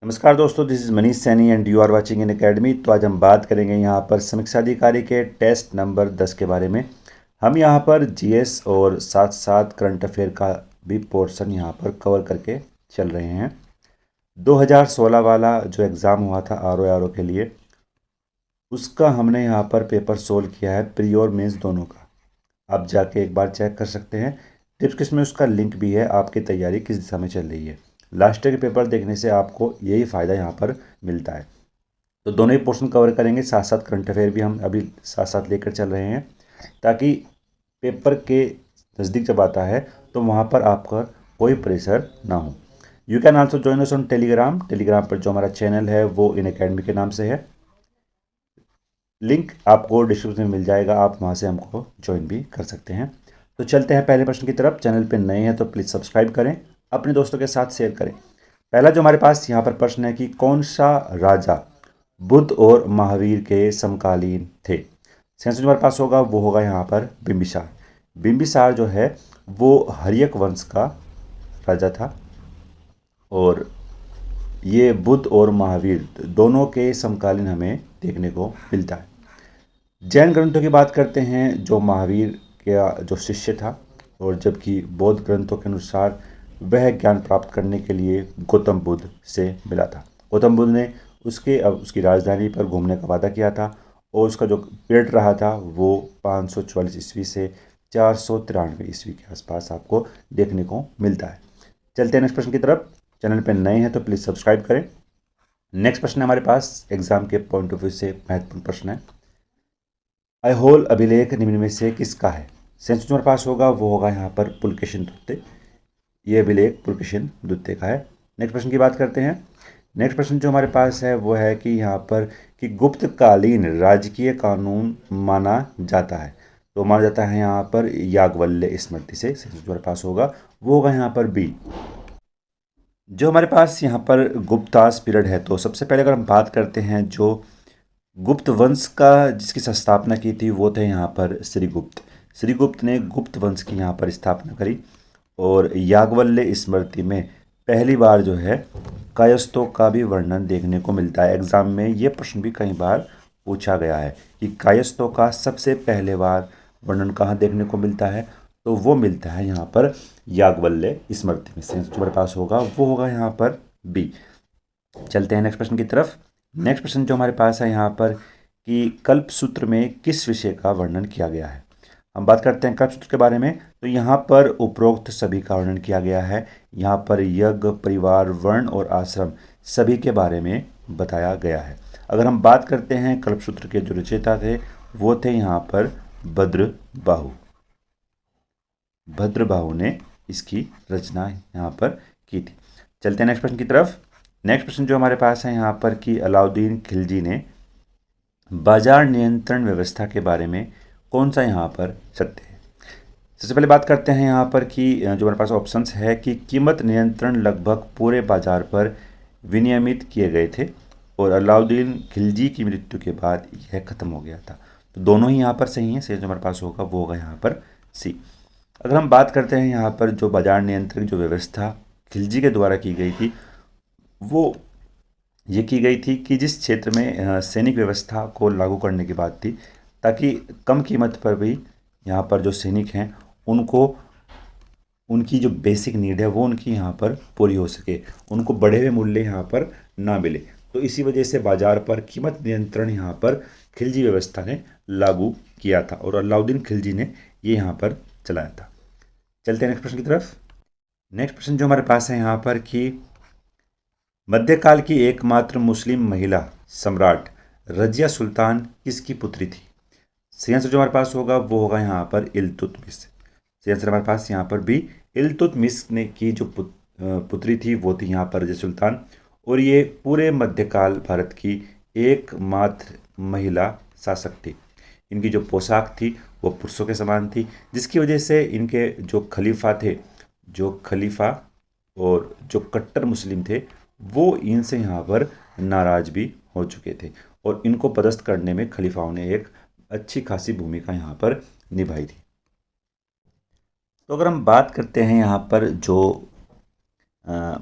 नमस्कार दोस्तों, this is Manish Saini and you are watching in academy. तो आज हम बात करेंगे यहाँ पर समीक्षा अधिकारी के टेस्ट नंबर 10 के बारे में। हम यहाँ पर जीएस और साथ साथ करंट अफेयर का भी पोर्शन यहाँ पर कवर करके चल रहे हैं। 2016 वाला जो एग्ज़ाम हुआ था आर ओ के लिए, उसका हमने यहाँ पर पेपर सोल्व किया है, प्री और मेंस दोनों का। आप जाके एक बार चेक कर सकते हैं। डिस्क्रिप्शन में उसका लिंक भी है, आपकी तैयारी किस दिशा में चल रही है। लास्ट ईयर के पेपर देखने से आपको यही फ़ायदा यहाँ पर मिलता है। तो दोनों ही पोर्शन कवर करेंगे, साथ साथ करंट अफेयर भी हम अभी साथ साथ लेकर चल रहे हैं, ताकि पेपर के नज़दीक जब आता है तो वहाँ पर आपका कोई प्रेशर ना हो। You can also join us on Telegram. Telegram पर जो हमारा चैनल है वो इन एकेडमी के नाम से है। लिंक आपको डिस्क्रिप्शन में मिल जाएगा, आप वहाँ से हमको ज्वाइन भी कर सकते हैं। तो चलते हैं पहले प्रश्न की तरफ। चैनल पे नए हैं तो प्लीज़ सब्सक्राइब करें, अपने दोस्तों के साथ शेयर करें। पहला जो हमारे पास यहाँ पर प्रश्न है कि कौन सा राजा बुद्ध और महावीर के समकालीन थे। सेंस जो हमारे पास होगा वो होगा यहाँ पर बिंबिसार। बिंबिसार जो है वो हर्यक वंश का राजा था, और ये बुद्ध और महावीर दोनों के समकालीन हमें देखने को मिलता है। जैन ग्रंथों की बात करते हैं, जो महावीर का जो शिष्य था, और जबकि बौद्ध ग्रंथों के अनुसार वह ज्ञान प्राप्त करने के लिए गौतम बुद्ध से मिला था। गौतम बुद्ध ने उसकी राजधानी पर घूमने का वादा किया था, और उसका जो पीरियड रहा था वो 544 ईस्वी से 493 ईस्वी के आसपास आपको देखने को मिलता है। चलते हैं नेक्स्ट प्रश्न की तरफ। चैनल पर नए हैं तो प्लीज़ सब्सक्राइब करें। नेक्स्ट प्रश्न हमारे पास एग्जाम के पॉइंट ऑफ व्यू से महत्वपूर्ण प्रश्न है। ऐहोल अभिलेख निम्न में से किसका है। सेंस जो हमारे पास होगा वो होगा यहाँ पर पुलकेशिन द्वितीय। ये अभिलेख पुलकेशिन द्वितीय का है। नेक्स्ट प्रश्न की बात करते हैं। नेक्स्ट प्रश्न जो हमारे पास है वो है कि यहाँ पर कि गुप्तकालीन राजकीय कानून माना जाता है, तो माना जाता है यहाँ पर याज्ञवल्क्य स्मृति से। सेंस जो हमारे पास होगा वो होगा यहाँ पर बी। जो हमारे पास यहाँ पर गुप्तास पीरियड है, तो सबसे पहले अगर हम बात करते हैं, जो गुप्त वंश का जिसकी स्थापना की थी वो थे यहाँ पर श्रीगुप्त। श्रीगुप्त ने गुप्त वंश की यहाँ पर स्थापना करी, और याज्ञवल्क्य स्मृति में पहली बार जो है कायस्थों का भी वर्णन देखने को मिलता है। एग्जाम में ये प्रश्न भी कई बार पूछा गया है कि कायस्थों का सबसे पहले बार वर्णन कहाँ देखने को मिलता है, तो वो मिलता है यहाँ पर याज्ञवल्क्य स्मृति में। सेंस जो हमारे पास होगा वो होगा यहाँ पर बी। चलते हैं नेक्स्ट प्रश्न की तरफ। नेक्स्ट प्रश्न जो हमारे पास है यहाँ पर कि कल्पसूत्र में किस विषय का वर्णन किया गया है। हम बात करते हैं कल्पसूत्र के बारे में, तो यहाँ पर उपरोक्त सभी का वर्णन किया गया है। यहाँ पर यज्ञ, परिवार, वर्ण और आश्रम सभी के बारे में बताया गया है। अगर हम बात करते हैं कल्पसूत्र के जो रचयिता थे वो थे यहाँ पर भद्रबाहु। भद्रबाहु ने इसकी रचना यहाँ पर की थी। चलते हैं नेक्स्ट प्रश्न की तरफ। नेक्स्ट प्रश्न जो हमारे पास है यहाँ पर कि अलाउद्दीन खिलजी ने बाजार नियंत्रण व्यवस्था के बारे में कौन सा यहाँ पर सत्य है। सबसे पहले बात करते हैं यहाँ पर कि जो हमारे पास ऑप्शंस है कि कीमत नियंत्रण लगभग पूरे बाजार पर विनियमित किए गए थे, और अलाउद्दीन खिलजी की मृत्यु के बाद यह खत्म हो गया था। तो दोनों ही यहाँ पर सही हैं। जो हमारे पास होगा वो होगा यहाँ पर सी। अगर हम बात करते हैं यहाँ पर जो बाजार नियंत्रण जो व्यवस्था खिलजी के द्वारा की गई थी, वो ये की गई थी कि जिस क्षेत्र में सैनिक व्यवस्था को लागू करने की बात थी, ताकि कम कीमत पर भी यहाँ पर जो सैनिक हैं उनको उनकी जो बेसिक नीड है वो उनकी यहाँ पर पूरी हो सके, उनको बढ़े हुए मूल्य यहाँ पर ना मिले। तो इसी वजह से बाजार पर कीमत नियंत्रण यहाँ पर खिलजी व्यवस्था ने लागू किया था, और अलाउद्दीन खिलजी ने ये यहाँ पर चलाया था। चलते हैं नेक्स्ट प्रश्न की तरफ। नेक्स्ट प्रश्न जो हमारे पास है यहाँ पर कि मध्यकाल की एकमात्र मुस्लिम महिला सम्राट रजिया सुल्तान किसकी पुत्री थी। सही आंसर जो हमारे पास होगा वो होगा यहाँ पर इल्तुतमिश। सही आंसर हमारे पास यहाँ पर भी इल्तुतमिश ने की जो पुत्री थी वो थी यहाँ पर रजिया सुल्तान, और ये पूरे मध्यकाल भारत की एकमात्र महिला शासक थी। इनकी जो पोशाक थी वो पुरुषों के समान थी, जिसकी वजह से इनके जो खलीफा थे, जो खलीफा और जो कट्टर मुस्लिम थे, वो इनसे यहाँ पर नाराज भी हो चुके थे, और इनको पदस्थ करने में खलीफाओं ने एक अच्छी खासी भूमिका यहाँ पर निभाई थी। तो अगर हम बात करते हैं यहाँ पर जो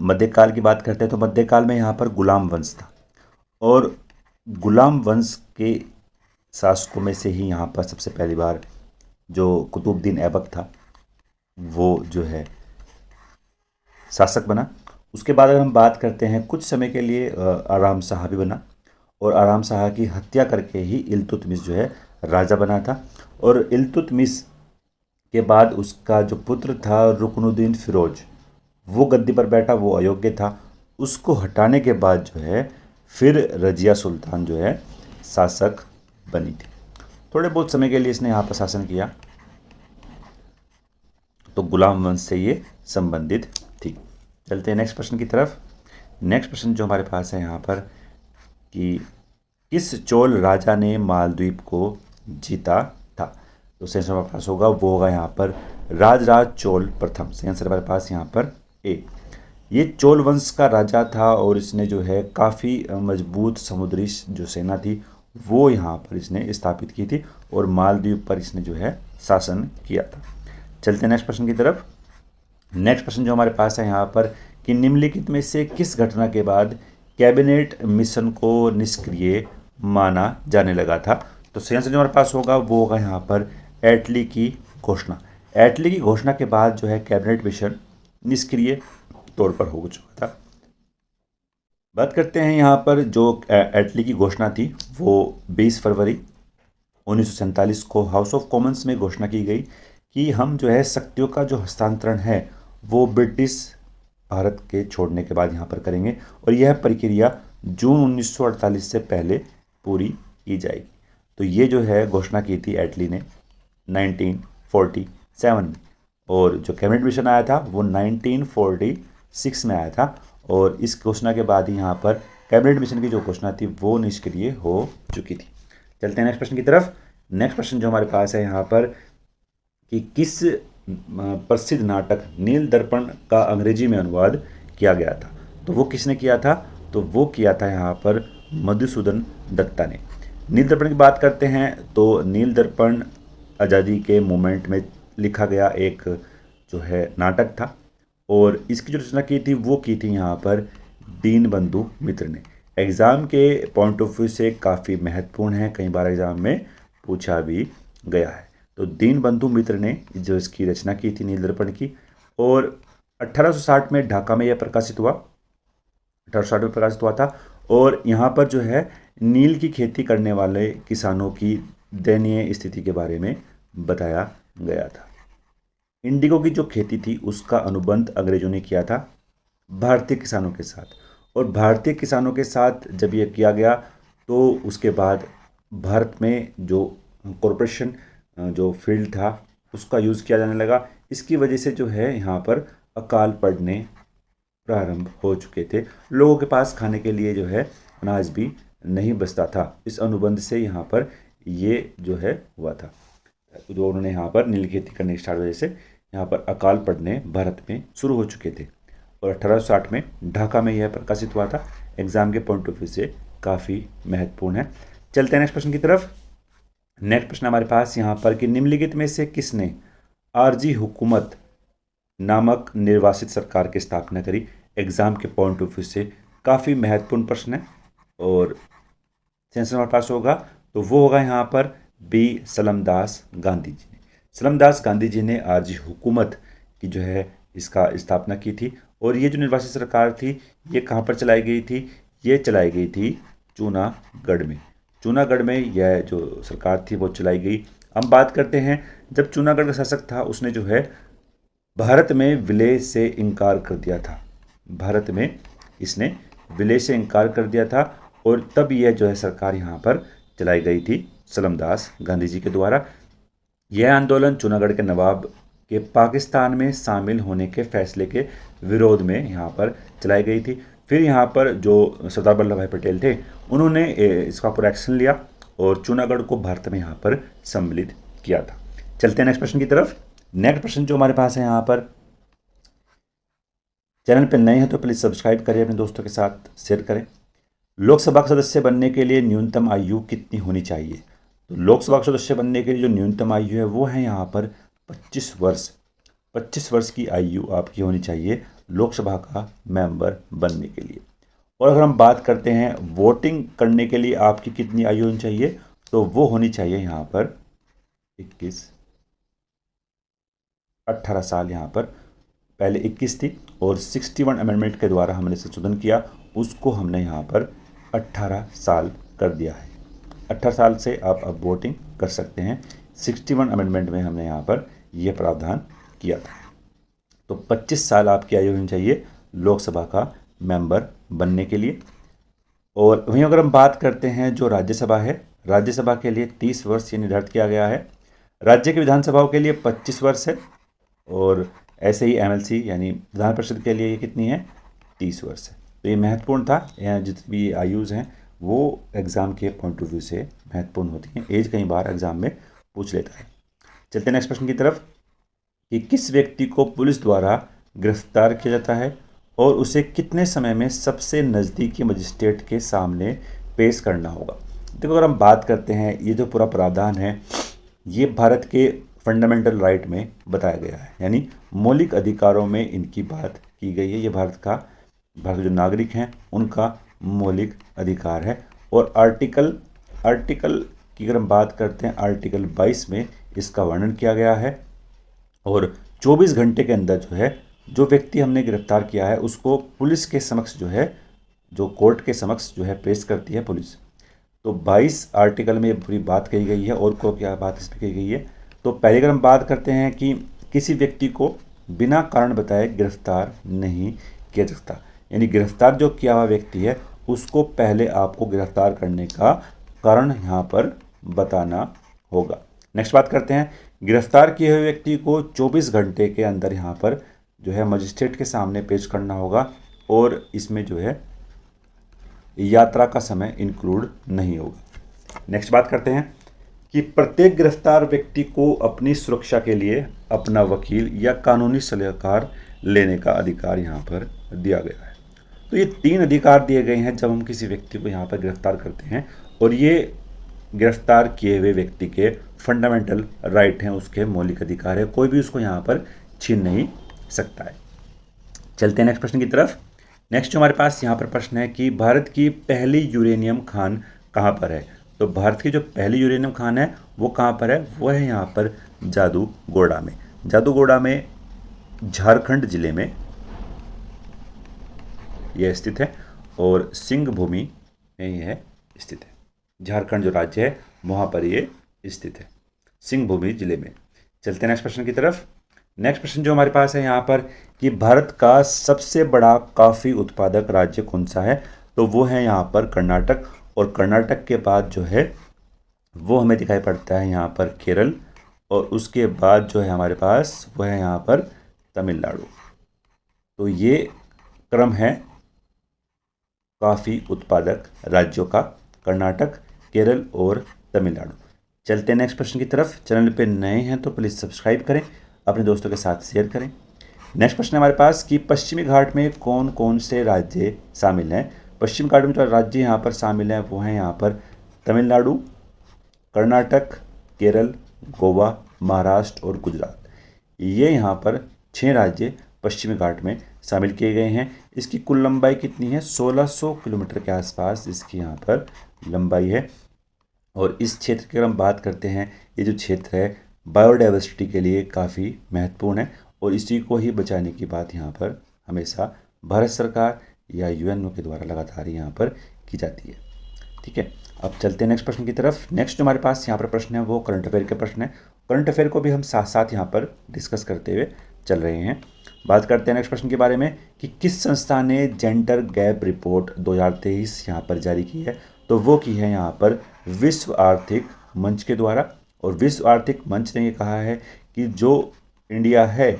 मध्यकाल की बात करते हैं तो मध्यकाल में यहाँ पर गुलाम वंश था, और गुलाम वंश के शासकों में से ही यहाँ पर सबसे पहली बार जो कुतुबुद्दीन ऐबक था वो जो है शासक बना। उसके बाद अगर हम बात करते हैं, कुछ समय के लिए आराम शाह भी बना, और आराम शाह की हत्या करके ही इल्तुतमिश जो है राजा बना था। और इल्तुतमिश के बाद उसका जो पुत्र था रुकनुद्दीन फिरोज, वो गद्दी पर बैठा, वो अयोग्य था। उसको हटाने के बाद जो है फिर रजिया सुल्तान जो है शासक बनी थी। थोड़े बहुत समय के लिए इसने यहाँ पर शासन किया, तो गुलाम वंश से ये संबंधित थी। चलते हैं नेक्स्ट प्रश्न की तरफ। नेक्स्ट प्रश्न जो हमारे पास है यहाँ पर कि किस चोल राजा ने मालद्वीप को जीता था? तो सेंसर हमारे पास होगा, वो होगा यहाँ पर राजराज चोल प्रथम। सेंसर हमारे पास यहाँ पर ए। ये चोल वंश का राजा था, और इसने जो है काफ़ी मजबूत समुद्री जो सेना थी वो यहाँ पर इसने स्थापित की थी, और मालदीव पर इसने जो है शासन किया था। चलते हैं नेक्स्ट प्रश्न की तरफ। नेक्स्ट प्रश्न जो हमारे पास है यहाँ पर कि निम्नलिखित में से किस घटना के बाद कैबिनेट मिशन को निष्क्रिय माना जाने लगा था? तो सही आंसर जो हमारे पास होगा वो होगा यहाँ पर एटली की घोषणा। एटली की घोषणा के बाद जो है कैबिनेट मिशन निष्क्रिय तौर पर हो चुका था। बात करते हैं यहाँ पर जो एटली की घोषणा थी वो 20 फरवरी 1947 को हाउस ऑफ कॉमन्स में घोषणा की गई कि हम जो है शक्तियों का जो हस्तांतरण है वो ब्रिटिश भारत के छोड़ने के बाद यहाँ पर करेंगे, और यह प्रक्रिया जून 1948 से पहले पूरी की जाएगी। तो ये जो है घोषणा की थी एटली ने 1947 में, और जो कैबिनेट मिशन आया था वो 1946 में आया था, और इस घोषणा के बाद ही यहाँ पर कैबिनेट मिशन की जो घोषणा थी वो निष्क्रिय हो चुकी थी। चलते हैं नेक्स्ट प्रश्न की तरफ। नेक्स्ट प्रश्न जो हमारे पास है यहाँ पर कि किस प्रसिद्ध नाटक नील दर्पण का अंग्रेजी में अनुवाद किया गया था? तो वो किसने किया था? तो वो किया था यहाँ पर मधुसूदन दत्ता ने। नील दर्पण की बात करते हैं तो नील दर्पण आज़ादी के मूवमेंट में लिखा गया एक जो है नाटक था, और इसकी जो रचना की थी वो की थी यहाँ पर दीनबंधु मित्र ने। एग्ज़ाम के पॉइंट ऑफ व्यू से काफ़ी महत्वपूर्ण है, कई बार एग्ज़ाम में पूछा भी गया है। तो दीनबंधु मित्र ने जो इसकी रचना की थी नील दर्पण की, और 1860 में ढाका में यह प्रकाशित हुआ, 1860 में प्रकाशित हुआ था। और यहाँ पर जो है नील की खेती करने वाले किसानों की दयनीय स्थिति के बारे में बताया गया था। इंडिगो की जो खेती थी उसका अनुबंध अंग्रेजों ने किया था भारतीय किसानों के साथ, और भारतीय किसानों के साथ जब ये किया गया तो उसके बाद भारत में जो कॉरपोरेशन जो फील्ड था उसका यूज़ किया जाने लगा। इसकी वजह से जो है यहाँ पर अकाल पड़ने प्रारंभ हो चुके थे, लोगों के पास खाने के लिए जो है अनाज भी नहीं बचता था। इस अनुबंध से यहाँ पर ये जो है हुआ था, जो उन्होंने यहाँ पर नील खेती करने की स्टार्ट वजह से यहाँ पर अकाल पड़ने भारत में शुरू हो चुके थे, और 1860 में ढाका में यह प्रकाशित हुआ था। एग्जाम के पॉइंट ऑफ व्यू से काफ़ी महत्वपूर्ण है। चलते हैं नेक्स्ट प्रश्न की तरफ। नेक्स्ट प्रश्न हमारे पास यहाँ पर कि निम्नलिखित में से किसने आरजी हुकूमत नामक निर्वासित सरकार की स्थापना करी? एग्जाम के पॉइंट ऑफ व्यू से काफ़ी महत्वपूर्ण प्रश्न है, और सेंसर हमारे पास होगा तो वो होगा यहाँ पर बी सलमदास गांधी जी ने। सलमदास गांधी जी ने आरजी हुकूमत की जो है इसका स्थापना की थी, और ये जो निर्वासित सरकार थी ये कहाँ पर चलाई गई थी? ये चलाई गई थी चूनागढ़ में। चूनागढ़ में यह जो सरकार थी वो चलाई गई। हम बात करते हैं जब चूनागढ़ का शासक था उसने जो है भारत में विलय से इनकार कर दिया था। भारत में इसने विलय से इनकार कर दिया था, और तब यह जो है सरकार यहाँ पर चलाई गई थी सलमदास गांधी जी के द्वारा। यह आंदोलन चूनागढ़ के नवाब के पाकिस्तान में शामिल होने के फैसले के विरोध में यहाँ पर चलाई गई थी। फिर यहाँ पर जो सरदार वल्लभ भाई पटेल थे उन्होंने इसका पूरा एक्शन लिया और चूनागढ़ को भारत में यहाँ पर सम्मिलित किया था। चलते हैं नेक्स्ट प्रश्न की तरफ। नेक्स्ट प्रश्न जो हमारे पास है यहाँ पर, चैनल पर नए हैं तो प्लीज़ सब्सक्राइब करें, अपने दोस्तों के साथ शेयर करें। लोकसभा का सदस्य बनने के लिए न्यूनतम आयु कितनी होनी चाहिए? तो लोकसभा का सदस्य बनने के लिए जो न्यूनतम आयु है वो है यहाँ पर 25 वर्ष। 25 वर्ष की आयु आपकी होनी चाहिए लोकसभा का मेंबर बनने के लिए। और अगर हम बात करते हैं वोटिंग करने के लिए आपकी कितनी आयु होनी चाहिए, तो वो होनी चाहिए यहाँ पर 18 साल। यहाँ पर पहले 21 थी और 61 अमेंडमेंट के द्वारा हमने संशोधन किया, उसको हमने यहाँ पर 18 साल कर दिया है। 18 साल से आप अब वोटिंग कर सकते हैं। 61 अमेंडमेंट में हमने यहाँ पर यह प्रावधान किया था। तो 25 साल आपकी आयु होनी चाहिए लोकसभा का मेंबर बनने के लिए। और वहीं अगर हम बात करते हैं जो राज्यसभा है, राज्यसभा के लिए 30 वर्ष ये निर्धारित किया गया है। राज्य की विधानसभाओं के लिए 25 वर्ष है और ऐसे ही एमएलसी यानी विधान परिषद के लिए ये कितनी है, 30 वर्ष है। तो ये महत्वपूर्ण था। यहाँ जितनी भी आयुज़ हैं वो एग्ज़ाम के पॉइंट ऑफ व्यू से महत्वपूर्ण होती हैं। एज कई बार एग्ज़ाम में पूछ लेता है। चलते नेक्स्ट प्रश्न की तरफ कि किस व्यक्ति को पुलिस द्वारा गिरफ्तार किया जाता है और उसे कितने समय में सबसे नज़दीकी मजिस्ट्रेट के सामने पेश करना होगा। देखो, अगर हम बात करते हैं ये जो पूरा प्रावधान है ये भारत के फंडामेंटल राइट में बताया गया है, यानी मौलिक अधिकारों में इनकी बात की गई है। ये भारत के जो नागरिक हैं उनका मौलिक अधिकार है। और आर्टिकल की अगर हम बात करते हैं आर्टिकल 22 में इसका वर्णन किया गया है। और 24 घंटे के अंदर जो है जो व्यक्ति हमने गिरफ्तार किया है उसको पुलिस के समक्ष जो है, जो कोर्ट के समक्ष जो है पेश करती है पुलिस। तो 22 आर्टिकल में पूरी बात कही गई है। और को क्या बात इसमें कही गई है, तो पहले अगर हम बात करते हैं कि किसी व्यक्ति को बिना कारण बताए गिरफ्तार नहीं किया जा सकता, यानी गिरफ्तार जो किया हुआ व्यक्ति है उसको पहले आपको गिरफ्तार करने का कारण यहाँ पर बताना होगा। नेक्स्ट बात करते हैं, गिरफ्तार किए हुए व्यक्ति को 24 घंटे के अंदर यहाँ पर जो है मजिस्ट्रेट के सामने पेश करना होगा और इसमें जो है यात्रा का समय इंक्लूड नहीं होगा। नेक्स्ट बात करते हैं कि प्रत्येक गिरफ्तार व्यक्ति को अपनी सुरक्षा के लिए अपना वकील या कानूनी सलाहकार लेने का अधिकार यहाँ पर दिया गया है। तो ये 3 अधिकार दिए गए हैं जब हम किसी व्यक्ति को यहाँ पर गिरफ्तार करते हैं, और ये गिरफ्तार किए हुए व्यक्ति के फंडामेंटल राइट हैं, उसके मौलिक अधिकार है, कोई भी उसको यहाँ पर छीन नहीं सकता है। चलते हैं नेक्स्ट प्रश्न की तरफ। नेक्स्ट जो हमारे पास यहाँ पर प्रश्न है कि भारत की पहली यूरेनियम खान कहाँ पर है। तो भारत की जो पहली यूरेनियम खान है वो कहाँ पर है, वो है यहाँ पर जादूगोड़ा में। जादूगोड़ा में झारखंड जिले में यह स्थित है और सिंहभूमि में यह स्थित है। झारखंड जो राज्य है वहाँ पर ये स्थित है, सिंहभूमि जिले में। चलते हैं नेक्स्ट प्रश्न की तरफ। नेक्स्ट प्रश्न जो हमारे पास है यहाँ पर कि भारत का सबसे बड़ा कॉफ़ी उत्पादक राज्य कौन सा है। तो वो है यहाँ पर कर्नाटक, और कर्नाटक के बाद जो है वो हमें दिखाई पड़ता है यहाँ पर केरल, और उसके बाद जो है हमारे पास वो है यहाँ पर तमिलनाडु। तो ये क्रम है कॉफ़ी उत्पादक राज्यों का, कर्नाटक, केरल और तमिलनाडु। चलते हैं नेक्स्ट प्रश्न की तरफ। चैनल पे नए हैं तो प्लीज़ सब्सक्राइब करें, अपने दोस्तों के साथ शेयर करें। नेक्स्ट प्रश्न है हमारे पास कि पश्चिमी घाट में कौन कौन से राज्य शामिल हैं। पश्चिमी घाट में जो राज्य यहाँ पर शामिल हैं वो हैं यहाँ पर तमिलनाडु, कर्नाटक, केरल, गोवा, महाराष्ट्र और गुजरात। ये यहाँ पर 6 राज्य पश्चिमी घाट में शामिल किए गए हैं। इसकी कुल लंबाई कितनी है, 1600 किलोमीटर के आसपास इसकी यहाँ पर लंबाई है। और इस क्षेत्र की अगर हम बात करते हैं, ये जो क्षेत्र है बायोडाइवर्सिटी के लिए काफ़ी महत्वपूर्ण है, और इसी को ही बचाने की बात यहाँ पर हमेशा भारत सरकार या यूएनओ के द्वारा लगातार यहाँ पर की जाती है। ठीक है, अब चलते हैं नेक्स्ट प्रश्न की तरफ। नेक्स्ट जो हमारे पास यहाँ पर प्रश्न है वो करंट अफेयर के प्रश्न है। करंट अफेयर को भी हम साथ साथ यहाँ पर डिस्कस करते हुए चल रहे हैं। बात करते हैं नेक्स्ट प्रश्न के बारे में कि किस संस्था ने जेंडर गैप रिपोर्ट 2023 यहाँ पर जारी की है। तो वो की है यहाँ पर विश्व आर्थिक मंच के द्वारा, और विश्व आर्थिक मंच ने ये कहा है कि जो इंडिया है,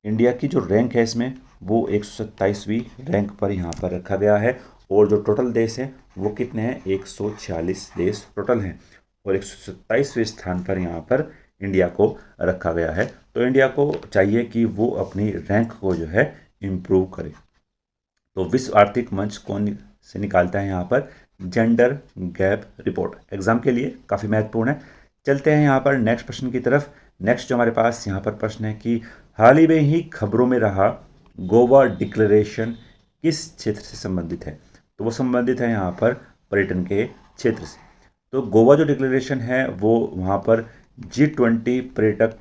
इंडिया की जो रैंक है इसमें वो 127वीं रैंक पर यहाँ पर रखा गया है, और जो टोटल देश हैं वो कितने हैं, 146 देश टोटल हैं, और 127वें स्थान पर यहाँ पर इंडिया को रखा गया है। तो इंडिया को चाहिए कि वो अपनी रैंक को जो है इम्प्रूव करे। तो विश्व आर्थिक मंच कौन से निकालता है यहाँ पर जेंडर गैप रिपोर्ट, एग्जाम के लिए काफ़ी महत्वपूर्ण है। चलते हैं यहाँ पर नेक्स्ट प्रश्न की तरफ। नेक्स्ट जो हमारे पास यहाँ पर प्रश्न है कि हाल ही में ही खबरों में रहा गोवा डिक्लेरेशन किस क्षेत्र से संबंधित है? तो वो संबंधित है यहाँ पर पर्यटन के क्षेत्र से। तो गोवा जो डिक्लेरेशन है वो वहाँ पर G20 पर्यटक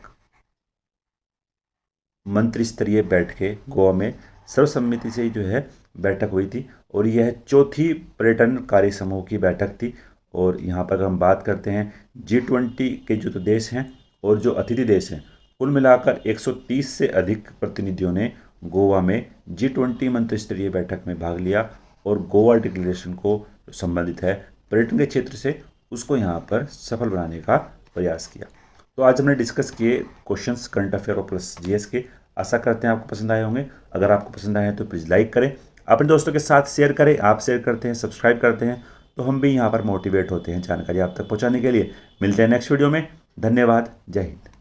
मंत्री स्तरीय बैठकें गोवा में सर्वसम्मति से जो है बैठक हुई थी, और यह चौथी पर्यटन कार्य समूह की बैठक थी। और यहाँ पर अगर हम बात करते हैं G20 के जो तो देश हैं और जो अतिथि देश हैं, कुल मिलाकर 130 से अधिक प्रतिनिधियों ने गोवा में G20 मंत्री स्तरीय बैठक में भाग लिया और गोवा डिक्लेरेशन को संबंधित है पर्यटन के क्षेत्र से उसको यहाँ पर सफल बनाने का प्रयास किया। तो आज हमने डिस्कस किए क्वेश्चंस करंट अफेयर और प्लस जीएस के। आशा करते हैं आपको पसंद आए होंगे। अगर आपको पसंद आए हैं तो प्लीज़ लाइक करें, अपने दोस्तों के साथ शेयर करें। आप शेयर करते हैं, सब्सक्राइब करते हैं तो हम भी यहाँ पर मोटिवेट होते हैं जानकारी आप तक पहुँचाने के लिए। मिलते हैं नेक्स्ट वीडियो में। धन्यवाद। जय हिंद।